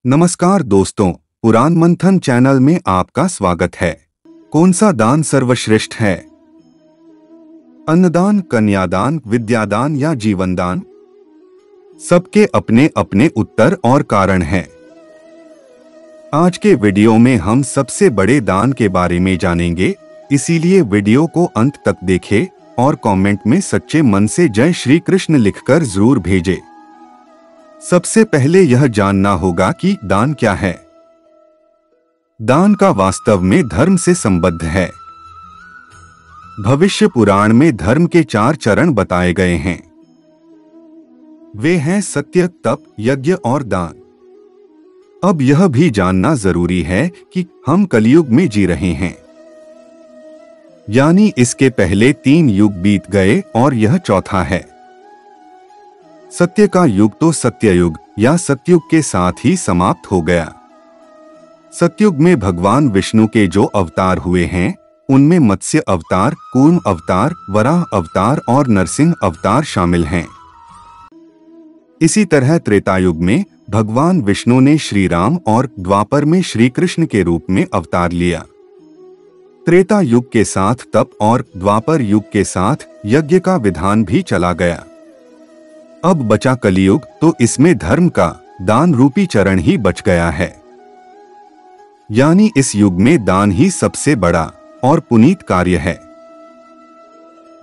नमस्कार दोस्तों, पुराण मंथन चैनल में आपका स्वागत है। कौन सा दान सर्वश्रेष्ठ है? अन्नदान, कन्यादान, विद्यादान या जीवनदान? सबके अपने अपने उत्तर और कारण हैं। आज के वीडियो में हम सबसे बड़े दान के बारे में जानेंगे, इसीलिए वीडियो को अंत तक देखें और कमेंट में सच्चे मन से जय श्री कृष्ण लिखकर जरूर भेजें। सबसे पहले यह जानना होगा कि दान क्या है। दान का वास्तव में धर्म से संबद्ध है। भविष्य पुराण में धर्म के 4 चरण बताए गए हैं। वे हैं सत्य, तप, यज्ञ और दान। अब यह भी जानना जरूरी है कि हम कलयुग में जी रहे हैं, यानी इसके पहले 3 युग बीत गए और यह चौथा है। सत्य का युग तो सत्ययुग या सतयुग के साथ ही समाप्त हो गया। सतयुग में भगवान विष्णु के जो अवतार हुए हैं, उनमें मत्स्य अवतार, कूर्म अवतार, वराह अवतार और नरसिंह अवतार शामिल हैं। इसी तरह त्रेतायुग में भगवान विष्णु ने श्री राम और द्वापर में श्री कृष्ण के रूप में अवतार लिया। त्रेता युग के साथ तप और द्वापर युग के साथ यज्ञ का विधान भी चला गया। अब बचा कलियुग, तो इसमें धर्म का दान रूपी चरण ही बच गया है। यानी इस युग में दान ही सबसे बड़ा और पुनीत कार्य है।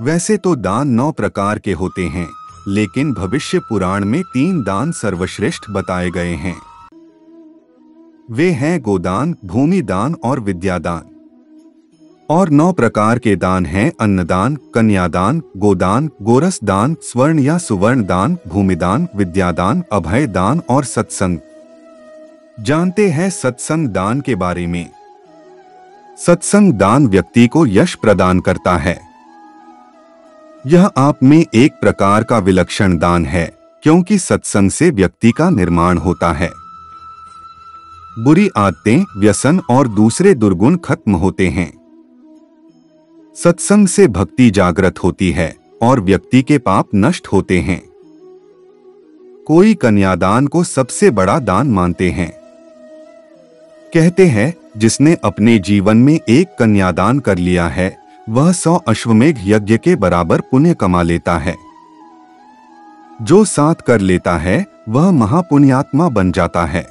वैसे तो दान 9 प्रकार के होते हैं, लेकिन भविष्य पुराण में 3 दान सर्वश्रेष्ठ बताए गए हैं। वे हैं गोदान, भूमि दान और विद्यादान। और 9 प्रकार के दान हैं अन्नदान, कन्यादान, गोदान, गोरस दान, स्वर्ण या सुवर्ण दान, भूमिदान, विद्यादान, अभय दान और सत्संग। जानते हैं सत्संग दान के बारे में। सत्संग दान व्यक्ति को यश प्रदान करता है। यह आप में एक प्रकार का विलक्षण दान है, क्योंकि सत्संग से व्यक्ति का निर्माण होता है। बुरी आदतें, व्यसन और दूसरे दुर्गुण खत्म होते हैं। सत्संग से भक्ति जागृत होती है और व्यक्ति के पाप नष्ट होते हैं। कोई कन्यादान को सबसे बड़ा दान मानते हैं। कहते हैं जिसने अपने जीवन में एक कन्यादान कर लिया है, वह 100 अश्वमेघ यज्ञ के बराबर पुण्य कमा लेता है। जो 7 कर लेता है वह महापुण्यात्मा बन जाता है।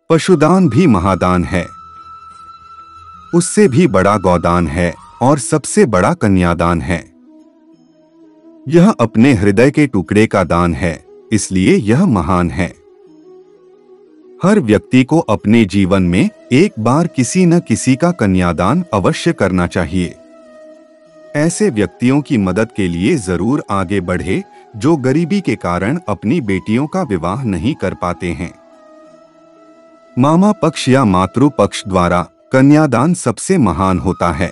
पशुदान भी महादान है। उससे भी बड़ा गौदान है और सबसे बड़ा कन्यादान है। यह अपने हृदय के टुकड़े का दान है, इसलिए यह महान है। हर व्यक्ति को अपने जीवन में एक बार किसी न किसी का कन्यादान अवश्य करना चाहिए। ऐसे व्यक्तियों की मदद के लिए जरूर आगे बढ़े जो गरीबी के कारण अपनी बेटियों का विवाह नहीं कर पाते हैं। मामा पक्ष या मातृ पक्ष द्वारा कन्यादान सबसे महान होता है।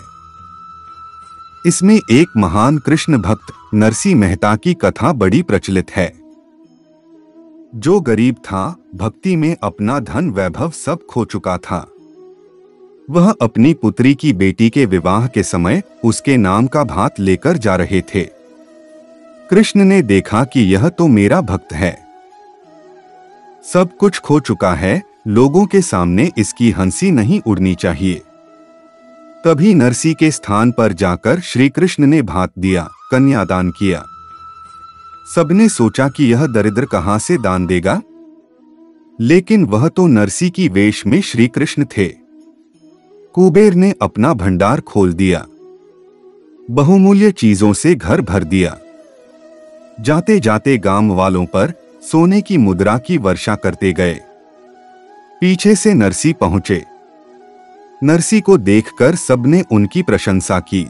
इसमें एक महान कृष्ण भक्त नरसी मेहता की कथा बड़ी प्रचलित है। जो गरीब था, भक्ति में अपना धन वैभव सब खो चुका था। वह अपनी पुत्री की बेटी के विवाह के समय उसके नाम का भात लेकर जा रहे थे। कृष्ण ने देखा कि यह तो मेरा भक्त है, सब कुछ खो चुका है, लोगों के सामने इसकी हंसी नहीं उड़नी चाहिए। तभी नरसी के स्थान पर जाकर श्री कृष्ण ने भात दिया, कन्यादान किया। सबने सोचा कि यह दरिद्र कहां से दान देगा, लेकिन वह तो नरसी की वेश में श्री कृष्ण थे। कुबेर ने अपना भंडार खोल दिया, बहुमूल्य चीजों से घर भर दिया। जाते जाते गांव वालों पर सोने की मुद्रा की वर्षा करते गए। पीछे से नरसी पहुंचे। नरसी को देखकर सबने उनकी प्रशंसा की।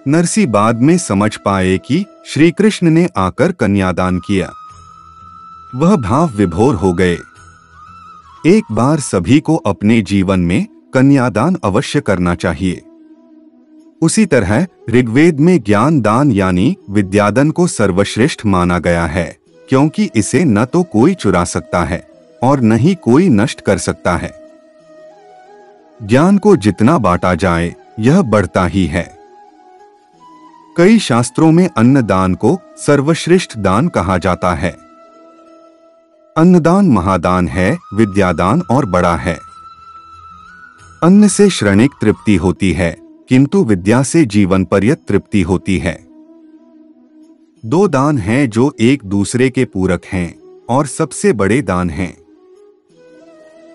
नरसी बाद में समझ पाए कि श्री कृष्ण ने आकर कन्यादान किया। वह भाव विभोर हो गए। एक बार सभी को अपने जीवन में कन्यादान अवश्य करना चाहिए। उसी तरह ऋग्वेद में ज्ञान दान यानी विद्यादान को सर्वश्रेष्ठ माना गया है, क्योंकि इसे न तो कोई चुरा सकता है और न ही कोई नष्ट कर सकता है। ज्ञान को जितना बांटा जाए, यह बढ़ता ही है। कई शास्त्रों में अन्न दान को सर्वश्रेष्ठ दान कहा जाता है। अन्नदान महादान है, विद्यादान और बड़ा है। अन्न से क्षणिक तृप्ति होती है, किंतु विद्या से जीवन पर्यंत तृप्ति होती है। दो दान हैं जो एक दूसरे के पूरक हैं और सबसे बड़े दान हैं।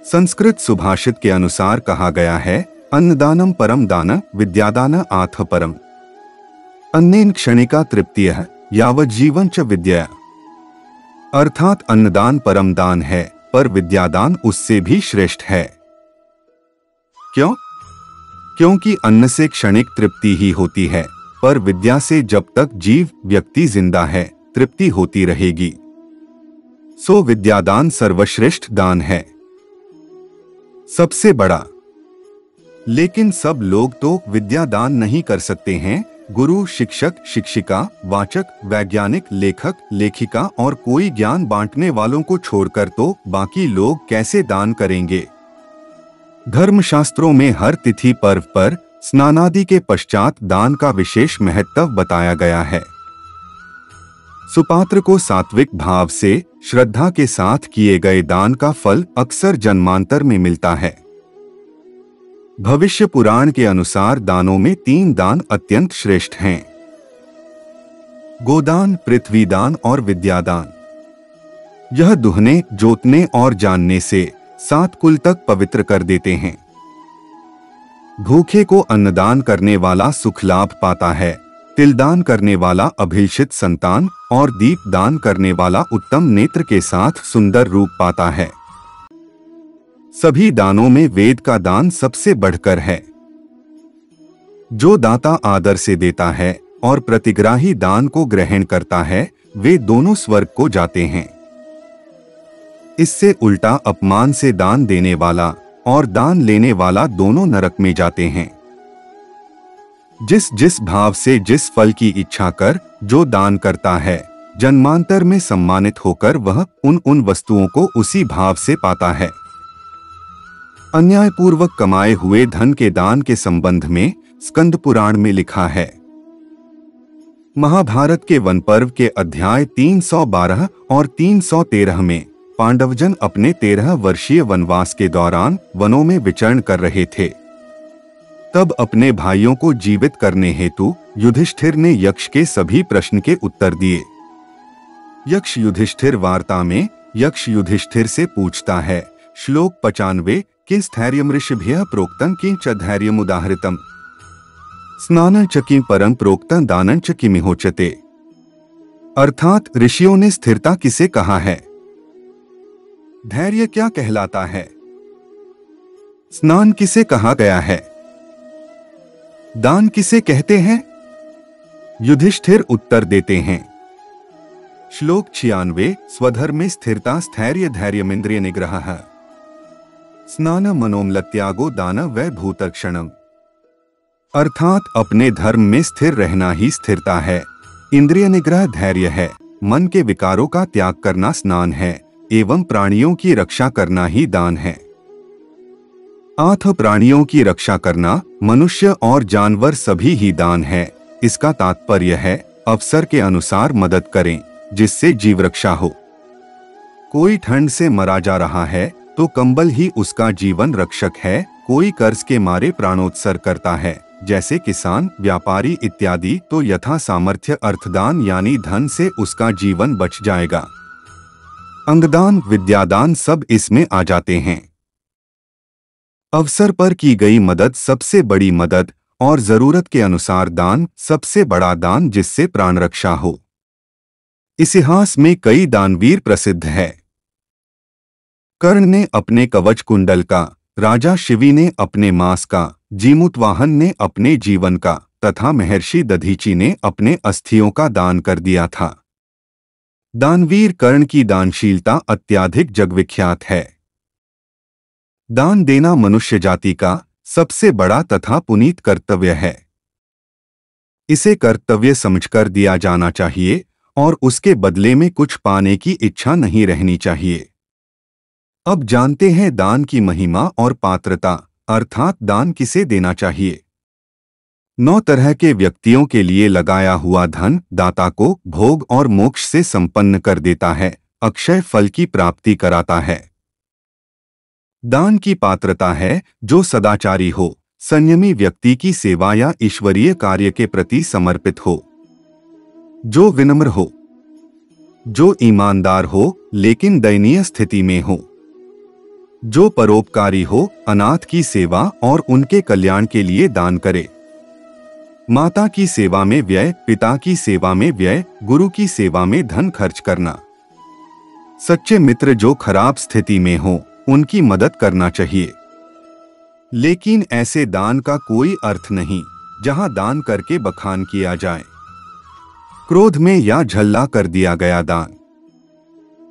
संस्कृत सुभाषित के अनुसार कहा गया है, अन्नदानम परम दान विद्यादान आथ परम। अन्नेन क्षणिका तृप्तियः यावत् जीवन च विद्या। अर्थात अन्नदान परम दान है, पर विद्यादान उससे भी श्रेष्ठ है। क्यों? क्योंकि अन्न से क्षणिक तृप्ति ही होती है, पर विद्या से जब तक जीव व्यक्ति जिंदा है तृप्ति होती रहेगी। सो विद्यादान सर्वश्रेष्ठ दान है, सबसे बड़ा। लेकिन सब लोग तो विद्यादान नहीं कर सकते हैं। गुरु, शिक्षक, शिक्षिका, वाचक, वैज्ञानिक, लेखक, लेखिका और कोई ज्ञान बांटने वालों को छोड़कर तो बाकी लोग कैसे दान करेंगे? धर्मशास्त्रों में हर तिथि पर्व पर स्नानादि के पश्चात दान का विशेष महत्व बताया गया है। सुपात्र को सात्विक भाव से श्रद्धा के साथ किए गए दान का फल अक्सर जन्मांतर में मिलता है। भविष्य पुराण के अनुसार दानों में 3 दान अत्यंत श्रेष्ठ हैं: गोदान, पृथ्वीदान और विद्यादान। यह दुहने, जोतने और जानने से 7 कुल तक पवित्र कर देते हैं। भूखे को अन्नदान करने वाला सुख लाभ पाता है, तिलदान करने वाला अभिलषित संतान और दीपदान करने वाला उत्तम नेत्र के साथ सुंदर रूप पाता है। सभी दानों में वेद का दान सबसे बढ़कर है। जो दाता आदर से देता है और प्रतिग्राही दान को ग्रहण करता है, वे दोनों स्वर्ग को जाते हैं। इससे उल्टा अपमान से दान देने वाला और दान लेने वाला दोनों नरक में जाते हैं। जिस जिस भाव से जिस फल की इच्छा कर जो दान करता है, जन्मांतर में सम्मानित होकर वह उन वस्तुओं को उसी भाव से पाता है। अन्यायपूर्वक कमाए हुए धन के दान के संबंध में स्कंद पुराण में लिखा है। महाभारत के वन पर्व के अध्याय 312 और 313 में पांडवजन अपने 13 वर्षीय वनवास के दौरान वनों में विचरण कर रहे थे। तब अपने भाइयों को जीवित करने हेतु युधिष्ठिर ने यक्ष के सभी प्रश्न के उत्तर दिए। यक्ष युधिष्ठिर वार्ता में यक्ष युधिष्ठिर से पूछता है, श्लोक 95, किस धैर्यम ऋषिभ्यः प्रोक्तं किंच धैर्यम उदाहृतम् स्नानं च किं परं प्रोक्तं दानं च किमिहोचते। अर्थात ऋषियों ने स्थिरता किसे कहा है, धैर्य क्या कहलाता है, स्नान किसे कहा गया है, दान किसे कहते हैं? युधिष्ठिर उत्तर देते हैं। श्लोक 96, स्वधर्म में स्थिरता स्थैर्य धैर्यमिंद्रिय निग्रह स्नान मनोमलत्यागो दान वै भूतक्षणम। अर्थात अपने धर्म में स्थिर रहना ही स्थिरता है, इंद्रिय निग्रह धैर्य है, मन के विकारों का त्याग करना स्नान है, एवं प्राणियों की रक्षा करना ही दान है। आठ प्राणियों की रक्षा करना मनुष्य और जानवर सभी ही दान है। इसका तात्पर्य है अवसर के अनुसार मदद करें जिससे जीव रक्षा हो। कोई ठंड से मरा जा रहा है तो कंबल ही उसका जीवन रक्षक है। कोई कर्ज के मारे प्राणोत्सर्ग करता है जैसे किसान, व्यापारी इत्यादि, तो यथा सामर्थ्य अर्थदान यानी धन से उसका जीवन बच जाएगा। अंगदान, विद्यादान सब इसमें आ जाते हैं। अवसर पर की गई मदद सबसे बड़ी मदद और जरूरत के अनुसार दान सबसे बड़ा दान जिससे प्राण रक्षा हो। इतिहास में कई दानवीर प्रसिद्ध है। कर्ण ने अपने कवच कुंडल का, राजा शिवी ने अपने मांस का, जीमूतवाहन ने अपने जीवन का तथा महर्षि दधीची ने अपने अस्थियों का दान कर दिया था। दानवीर कर्ण की दानशीलता अत्यधिक जगविख्यात है। दान देना मनुष्य जाति का सबसे बड़ा तथा पुनीत कर्तव्य है। इसे कर्तव्य समझकर दिया जाना चाहिए और उसके बदले में कुछ पाने की इच्छा नहीं रहनी चाहिए। अब जानते हैं दान की महिमा और पात्रता, अर्थात दान किसे देना चाहिए। 9 तरह के व्यक्तियों के लिए लगाया हुआ धन दाता को भोग और मोक्ष से संपन्न कर देता है, अक्षय फल की प्राप्ति कराता है। दान की पात्रता है जो सदाचारी हो, संयमी व्यक्ति की सेवा या ईश्वरीय कार्य के प्रति समर्पित हो, जो विनम्र हो, जो ईमानदार हो लेकिन दयनीय स्थिति में हो, जो परोपकारी हो, अनाथ की सेवा और उनके कल्याण के लिए दान करे। माता की सेवा में व्यय, पिता की सेवा में व्यय, गुरु की सेवा में धन खर्च करना। सच्चे मित्र जो खराब स्थिति में हो उनकी मदद करना चाहिए, लेकिन ऐसे दान का कोई अर्थ नहीं जहां दान करके बखान किया जाए। क्रोध में या झल्ला कर दिया गया दान,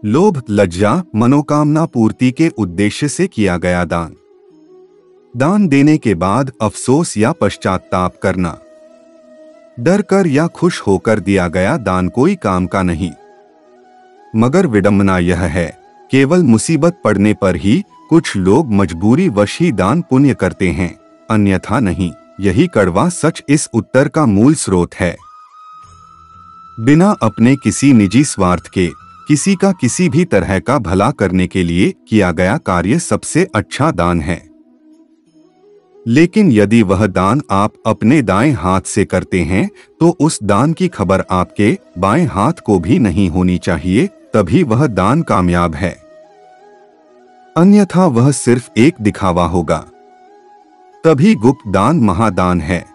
लोभ, लज्जा, मनोकामना पूर्ति के उद्देश्य से किया गया दान, दान देने के बाद अफसोस या पश्चाताप करना, डर कर या खुश होकर दिया गया दान कोई काम का नहीं। मगर विडंबना यह है, केवल मुसीबत पड़ने पर ही कुछ लोग मजबूरी वश ही दान पुण्य करते हैं, अन्यथा नहीं। यही कड़वा सच इस उत्तर का मूल स्रोत है। बिना अपने किसी निजी स्वार्थ के किसी का किसी भी तरह का भला करने के लिए किया गया कार्य सबसे अच्छा दान है। लेकिन यदि वह दान आप अपने दाएं हाथ से करते हैं तो उस दान की खबर आपके बाएं हाथ को भी नहीं होनी चाहिए, तभी वह दान कामयाब है, अन्यथा वह सिर्फ एक दिखावा होगा। तभी गुप्त दान महादान है।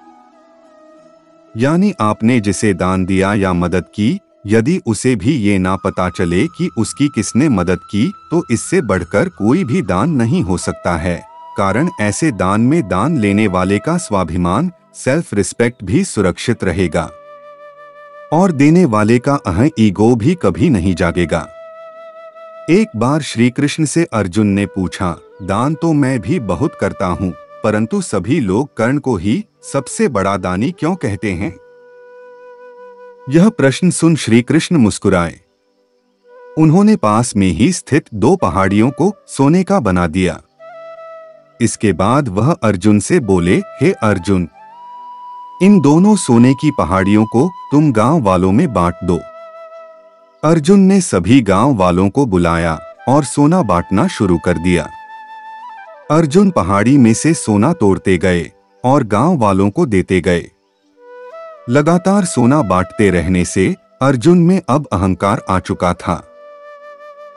यानी आपने जिसे दान दिया या मदद की, यदि उसे भी ये ना पता चले कि उसकी किसने मदद की, तो इससे बढ़कर कोई भी दान नहीं हो सकता है। कारण ऐसे दान में दान लेने वाले का स्वाभिमान, सेल्फ रिस्पेक्ट भी सुरक्षित रहेगा और देने वाले का अहं ईगो भी कभी नहीं जागेगा। एक बार श्री कृष्ण से अर्जुन ने पूछा, दान तो मैं भी बहुत करता हूँ, परंतु सभी लोग कर्ण को ही सबसे बड़ा दानी क्यों कहते हैं? यह प्रश्न सुन श्री कृष्ण मुस्कुराए। उन्होंने पास में ही स्थित 2 पहाड़ियों को सोने का बना दिया। इसके बाद वह अर्जुन से बोले, हे अर्जुन, इन दोनों सोने की पहाड़ियों को तुम गांव वालों में बांट दो। अर्जुन ने सभी गांव वालों को बुलाया और सोना बांटना शुरू कर दिया। अर्जुन पहाड़ी में से सोना तोड़ते गए और गांव वालों को देते गए। लगातार सोना बांटते रहने से अर्जुन में अब अहंकार आ चुका था।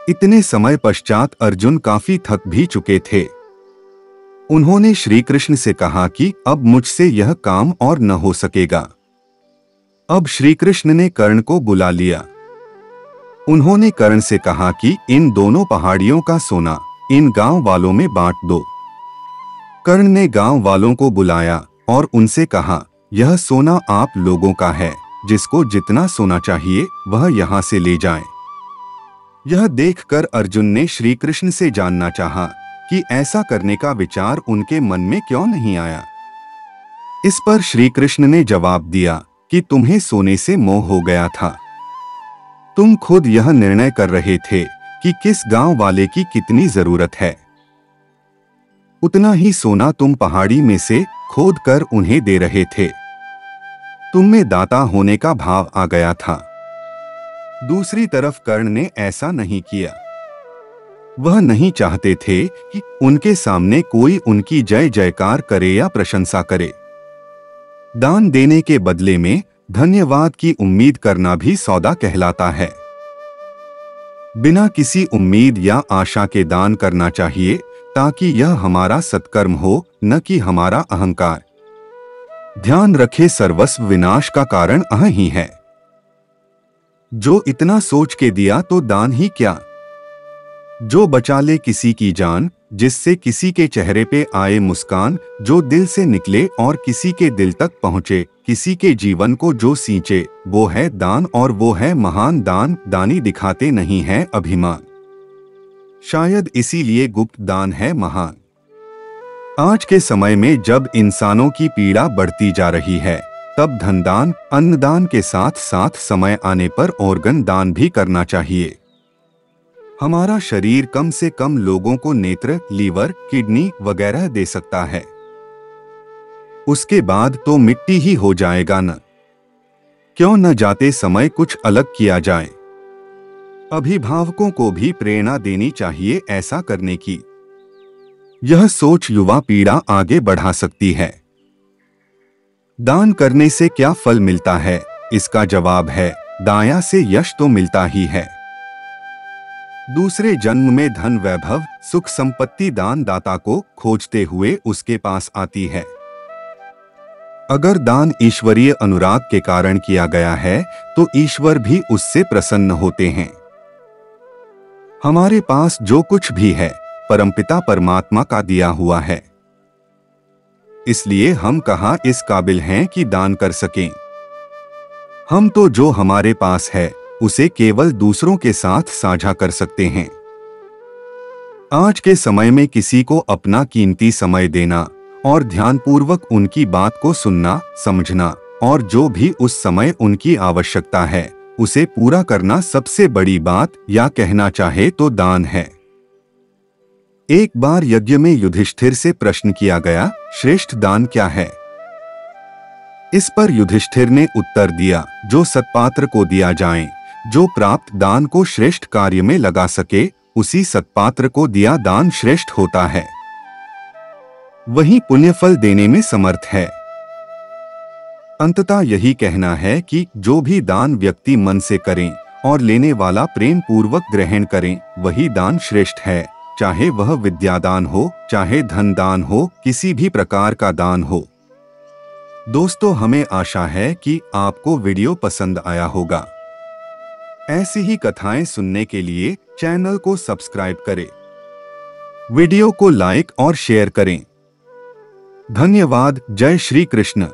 इतने समय पश्चात अर्जुन काफी थक भी चुके थे। उन्होंने श्री कृष्ण से कहा कि अब मुझसे यह काम और न हो सकेगा। अब श्री कृष्ण ने कर्ण को बुला लिया। उन्होंने कर्ण से कहा कि इन दोनों पहाड़ियों का सोना इन गांव वालों में बांट दो। कर्ण ने गांव वालों को बुलाया और उनसे कहा, यह सोना आप लोगों का है, जिसको जितना सोना चाहिए वह यहाँ से ले जाए। यह देखकर अर्जुन ने श्री कृष्ण से जानना चाहा कि ऐसा करने का विचार उनके मन में क्यों नहीं आया। इस पर श्री कृष्ण ने जवाब दिया कि तुम्हें सोने से मोह हो गया था। तुम खुद यह निर्णय कर रहे थे कि किस गांव वाले की कितनी जरूरत है। उतना ही सोना तुम पहाड़ी में से खोद कर उन्हें दे रहे थे। तुम में दाता होने का भाव आ गया था। दूसरी तरफ कर्ण ने ऐसा नहीं किया। वह नहीं चाहते थे कि उनके सामने कोई उनकी जय जयकार करे या प्रशंसा करे। दान देने के बदले में धन्यवाद की उम्मीद करना भी सौदा कहलाता है। बिना किसी उम्मीद या आशा के दान करना चाहिए, ताकि यह हमारा सत्कर्म हो, न कि हमारा अहंकार। ध्यान रखे, सर्वस्व विनाश का कारण अहं ही है। जो इतना सोच के दिया तो दान ही क्या। जो बचा ले किसी की जान, जिससे किसी के चेहरे पे आए मुस्कान, जो दिल से निकले और किसी के दिल तक पहुंचे, किसी के जीवन को जो सींचे, वो है दान और वो है महान दान। दानी दिखाते नहीं है अभिमान, शायद इसीलिए गुप्त दान है महान। आज के समय में जब इंसानों की पीड़ा बढ़ती जा रही है, तब धनदान, अन्नदान के साथ साथ समय आने पर ऑर्गन दान भी करना चाहिए। हमारा शरीर कम से कम लोगों को नेत्र, लीवर, किडनी वगैरह दे सकता है। उसके बाद तो मिट्टी ही हो जाएगा न। क्यों न जाते समय कुछ अलग किया जाए। अभिभावकों को भी प्रेरणा देनी चाहिए ऐसा करने की। यह सोच युवा पीढ़ी आगे बढ़ा सकती है। दान करने से क्या फल मिलता है? इसका जवाब है, दाया से यश तो मिलता ही है। दूसरे जन्म में धन, वैभव, सुख, संपत्ति दानदाता को खोजते हुए उसके पास आती है। अगर दान ईश्वरीय अनुराग के कारण किया गया है तो ईश्वर भी उससे प्रसन्न होते हैं। हमारे पास जो कुछ भी है परमपिता परमात्मा का दिया हुआ है, इसलिए हम कहाँ इस काबिल हैं कि दान कर सकें। हम तो जो हमारे पास है उसे केवल दूसरों के साथ साझा कर सकते हैं। आज के समय में किसी को अपना कीमती समय देना और ध्यानपूर्वक उनकी बात को सुनना, समझना और जो भी उस समय उनकी आवश्यकता है उसे पूरा करना सबसे बड़ी बात, या कहना चाहे तो दान है। एक बार यज्ञ में युधिष्ठिर से प्रश्न किया गया, श्रेष्ठ दान क्या है? इस पर युधिष्ठिर ने उत्तर दिया, जो सत्पात्र को दिया जाए, जो प्राप्त दान को श्रेष्ठ कार्य में लगा सके, उसी सत्पात्र को दिया दान श्रेष्ठ होता है। वही पुण्यफल देने में समर्थ है। अंततः यही कहना है कि जो भी दान व्यक्ति मन से करें और लेने वाला प्रेम पूर्वक ग्रहण करें, वही दान श्रेष्ठ है। चाहे वह विद्यादान हो, चाहे धन दान हो, किसी भी प्रकार का दान हो। दोस्तों, हमें आशा है कि आपको वीडियो पसंद आया होगा। ऐसी ही कथाएं सुनने के लिए चैनल को सब्सक्राइब करें, वीडियो को लाइक और शेयर करें। धन्यवाद। जय श्री कृष्ण।